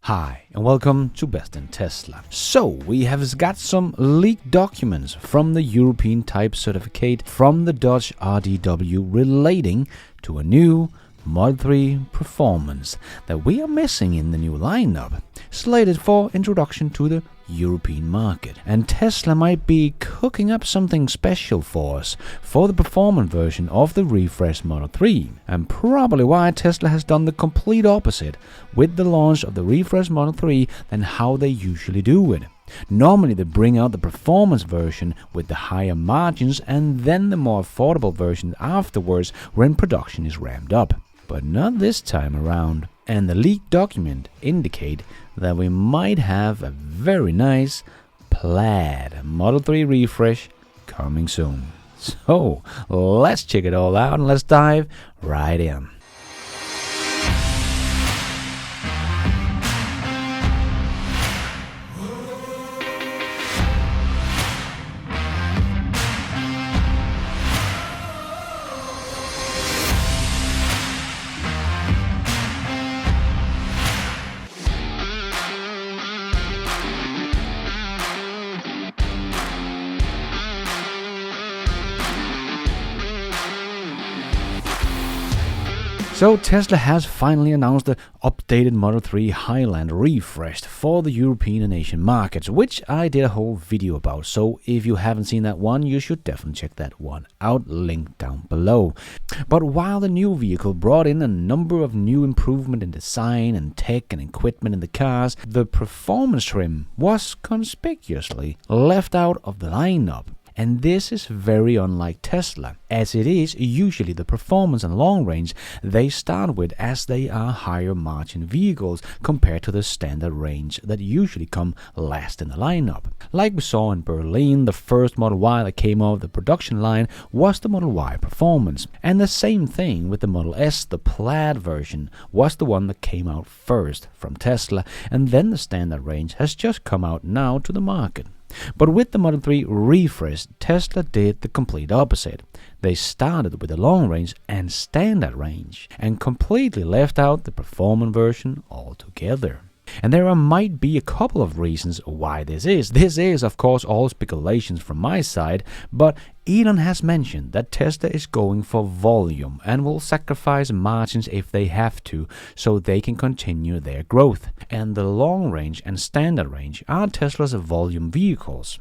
Hi, and welcome to Best in Tesla. So, we have got some leaked documents from the European Type Certificate from the Dutch RDW relating to a new Model 3 performance that we are missing in the new lineup, slated for introduction to the European market. And Tesla might be cooking up something special for us for the performance version of the refreshed Model 3, and probably why Tesla has done the complete opposite with the launch of the refreshed Model 3 than how they usually do it. Normally they bring out the performance version with the higher margins and then the more affordable version afterwards when production is ramped up. But not this time around. And the leaked document indicate that we might have a very nice Plaid Model 3 refresh coming soon. So let's check it all out and let's dive right in. So Tesla has finally announced the updated Model 3 Highland refreshed for the European and Asian markets, which I did a whole video about. So if you haven't seen that one, you should definitely check that one out, linked down below. But while the new vehicle brought in a number of new improvements in design and tech and equipment in the cars, the performance trim was conspicuously left out of the lineup. And this is very unlike Tesla, as it is usually the performance and long range they start with, as they are higher margin vehicles compared to the standard range that usually come last in the lineup. Like we saw in Berlin, the first Model Y that came off the production line was the Model Y Performance. And the same thing with the Model S, the Plaid version was the one that came out first from Tesla, and then the standard range has just come out now to the market. But with the Model 3 refresh, Tesla did the complete opposite. They started with the long range and standard range and completely left out the performance version altogether. And there might be a couple of reasons why this is. This is, of course, all speculations from my side, but Elon has mentioned that Tesla is going for volume and will sacrifice margins if they have to, so they can continue their growth. And the long range and standard range are Tesla's volume vehicles.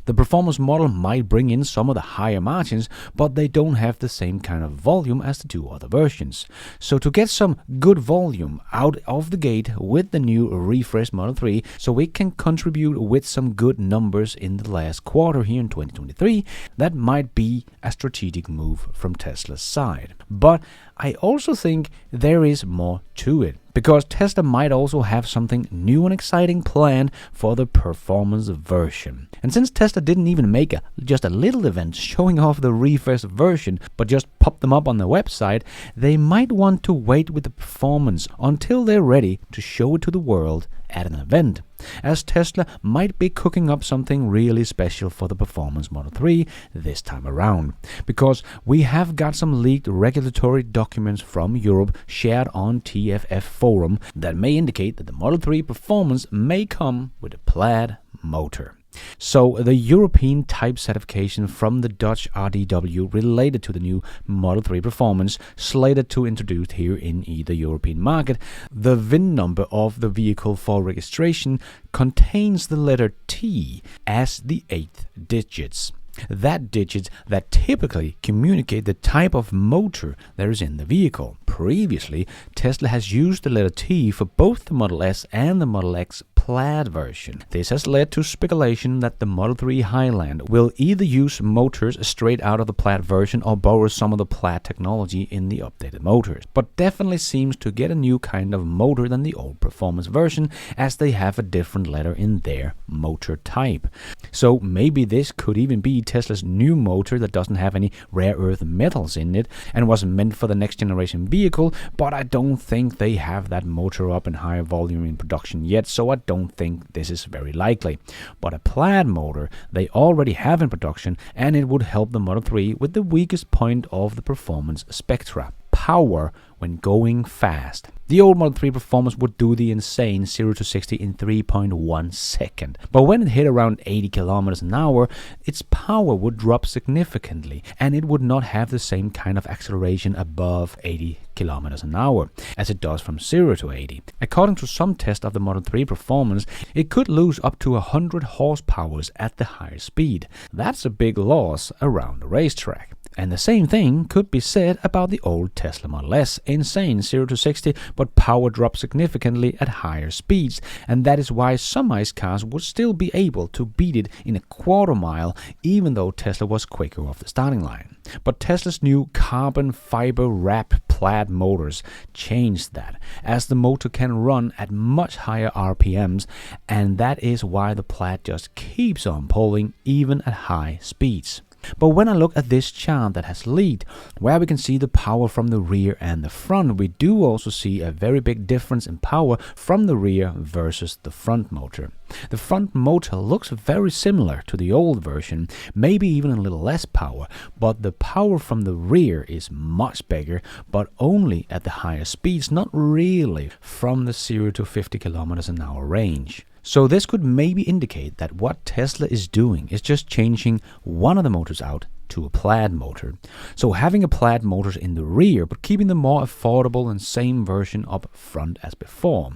The performance model might bring in some of the higher margins, but they don't have the same kind of volume as the two other versions. So to get some good volume out of the gate with the new refreshed Model 3, so we can contribute with some good numbers in the last quarter here in 2023, that might be a strategic move from Tesla's side. But I also think there is more to it, because Tesla might also have something new and exciting planned for the performance version. And since Tesla didn't even make just a little event showing off the refreshed version, but just pop them up on their website, they might want to wait with the performance until they're ready to show it to the world at an event, as Tesla might be cooking up something really special for the performance Model 3 this time around, because we have got some leaked regulatory documents from Europe shared on TFF forum that may indicate that the Model 3 performance may come with a Plaid motor. So the European Type Certification from the Dutch RDW related to the new Model 3 performance slated to introduce here in the European market, the VIN number of the vehicle for registration contains the letter T as the 8th digits. That digits that typically communicate the type of motor that is in the vehicle. Previously, Tesla has used the letter T for both the Model S and the Model X Plaid version. This has led to speculation that the Model 3 Highland will either use motors straight out of the Plaid version or borrow some of the Plaid technology in the updated motors, but definitely seems to get a new kind of motor than the old performance version, as they have a different letter in their motor type. So maybe this could even be Tesla's new motor that doesn't have any rare earth metals in it and was meant for the next generation vehicle, but I don't think they have that motor up in higher volume in production yet, so I don't think this is very likely. But a Plaid motor they already have in production, and it would help the Model 3 with the weakest point of the performance spectra. power when going fast. The old Model 3 Performance would do the insane 0 to 60 in 3.1 seconds. But when it hit around 80 kilometers an hour, its power would drop significantly, and it would not have the same kind of acceleration above 80 kilometers an hour as it does from 0 to 80. According to some tests of the Model 3 Performance, it could lose up to 100 horsepower at the higher speed. That's a big loss around the racetrack. And the same thing could be said about the old Tesla Model S. Insane 0 to 60, but power drops significantly at higher speeds, and that is why some ICE cars would still be able to beat it in a quarter mile, even though Tesla was quicker off the starting line. But Tesla's new carbon fiber wrap Plaid motors changed that, as the motor can run at much higher RPMs, and that is why the Plaid just keeps on pulling even at high speeds. But when I look at this chart that has leaked, where we can see the power from the rear and the front, we do also see a very big difference in power from the rear versus the front motor. The front motor looks very similar to the old version, maybe even a little less power, but the power from the rear is much bigger, but only at the higher speeds, not really from the 0 to 50 kilometers an hour range. So this could maybe indicate that what Tesla is doing is just changing one of the motors out to a Plaid motor. So having a Plaid motor in the rear, but keeping the more affordable and same version up front as before.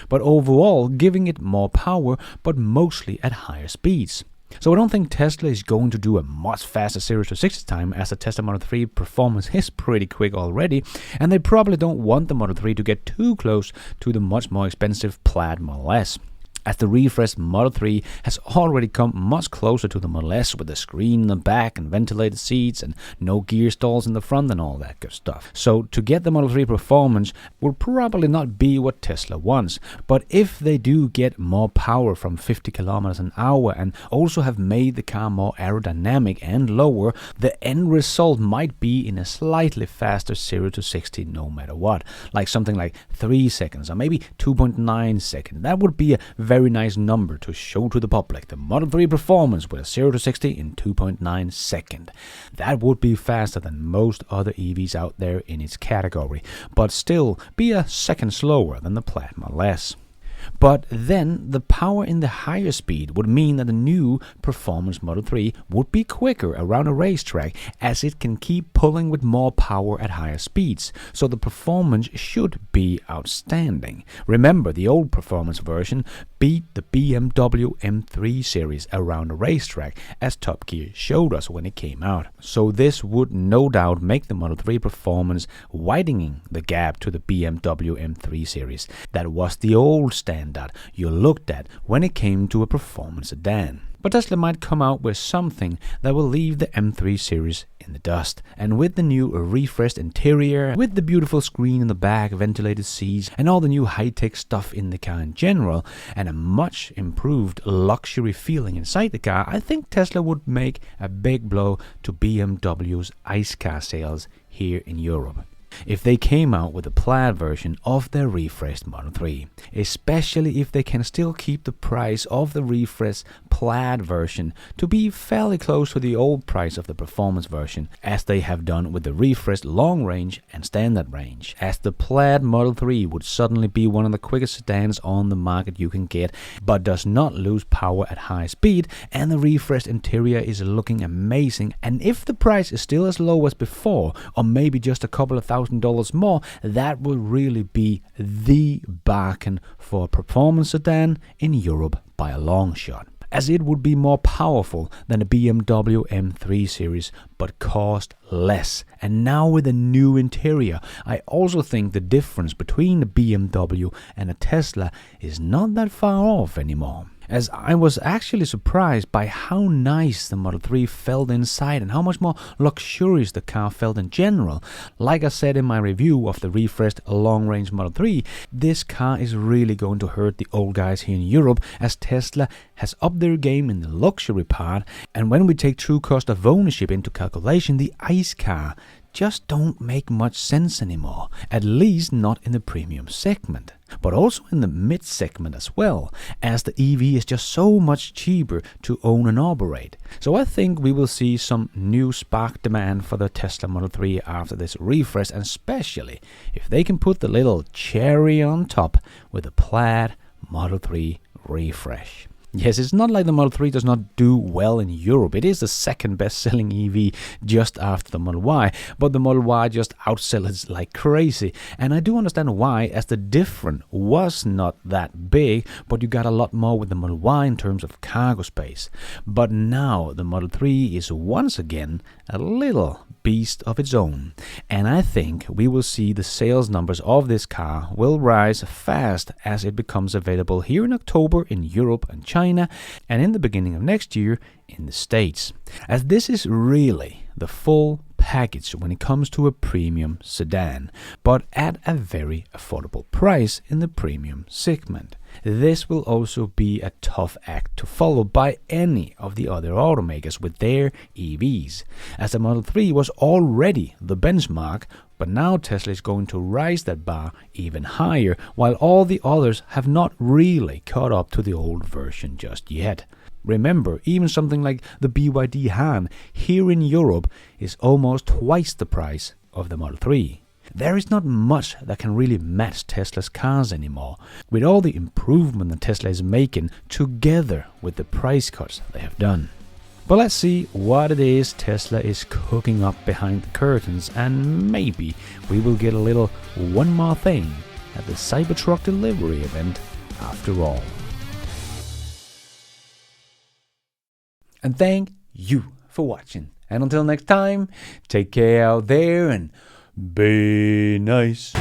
But overall giving it more power, but mostly at higher speeds. So I don't think Tesla is going to do a much faster 0 to 60 time, as the Tesla Model 3 Performance is pretty quick already, and they probably don't want the Model 3 to get too close to the much more expensive Plaid Model S, as the refreshed Model 3 has already come much closer to the Model S, with the screen in the back and ventilated seats and no gear stalls in the front and all that good stuff. So to get the Model 3 Performance will probably not be what Tesla wants, but if they do get more power from 50 kilometers an hour and also have made the car more aerodynamic and lower, the end result might be in a slightly faster 0 to 60 no matter what, like something like 3 seconds or maybe 2.9 seconds. That would be a very nice number to show to the public. The Model 3 Performance with a 0 to 60 in 2.9 seconds. That would be faster than most other EVs out there in its category, but still be a second slower than the Plaid Model S. But then the power in the higher speed would mean that the new Performance Model 3 would be quicker around a racetrack, as it can keep pulling with more power at higher speeds. So the performance should be outstanding. Remember, the old Performance version beat the BMW M3 series around a racetrack, as Top Gear showed us when it came out. So this would no doubt make the Model 3 Performance widening the gap to the BMW M3 series. That was the old standard you looked at when it came to a performance sedan. But Tesla might come out with something that will leave the M3 series in the dust. And with the new refreshed interior, with the beautiful screen in the back, ventilated seats, and all the new high-tech stuff in the car in general, and a much improved luxury feeling inside the car, I think Tesla would make a big blow to BMW's ICE car sales here in Europe if they came out with a Plaid version of their refreshed Model 3, especially if they can still keep the price of the refreshed Plaid version to be fairly close to the old price of the Performance version, as they have done with the refreshed long range and standard range, as the Plaid Model 3 would suddenly be one of the quickest sedans on the market you can get, but does not lose power at high speed, and the refreshed interior is looking amazing. And if the price is still as low as before, or maybe just a couple of $1,000 more, that will really be the bargain for a performance sedan in Europe by a long shot, as it would be more powerful than a BMW M3 series, but cost less. And now with a new interior, I also think the difference between a BMW and a Tesla is not that far off anymore, as I was actually surprised by how nice the Model 3 felt inside and how much more luxurious the car felt in general. Like I said in my review of the refreshed long-range Model 3, this car is really going to hurt the old guys here in Europe, as Tesla has upped their game in the luxury part, and when we take true cost of ownership into calculation, the ICE car just don't make much sense anymore, at least not in the premium segment. but also in the mid segment as well, as the EV is just so much cheaper to own and operate. So I think we will see some new spark demand for the Tesla Model 3 after this refresh, and especially if they can put the little cherry on top with the Plaid Model 3 refresh. Yes, it's not like the Model 3 does not do well in Europe. It is the second best-selling EV just after the Model Y, but the Model Y just outsells it like crazy. And I do understand why, as the difference was not that big, but you got a lot more with the Model Y in terms of cargo space. But now the Model 3 is once again a little beast of its own. And I think we will see the sales numbers of this car will rise fast as it becomes available here in October in Europe and China, and in the beginning of next year in the States. As this is really the full package when it comes to a premium sedan, but at a very affordable price in the premium segment. This will also be a tough act to follow by any of the other automakers with their EVs, as the Model 3 was already the benchmark, but now Tesla is going to rise that bar even higher, while all the others have not really caught up to the old version just yet. Remember, even something like the BYD Han here in Europe is almost twice the price of the Model 3. There is not much that can really match Tesla's cars anymore, with all the improvement that Tesla is making together with the price cuts they have done. But let's see what it is Tesla is cooking up behind the curtains, and maybe we will get a little one more thing at the Cybertruck delivery event after all. And thank you for watching. And until next time, take care out there and be nice.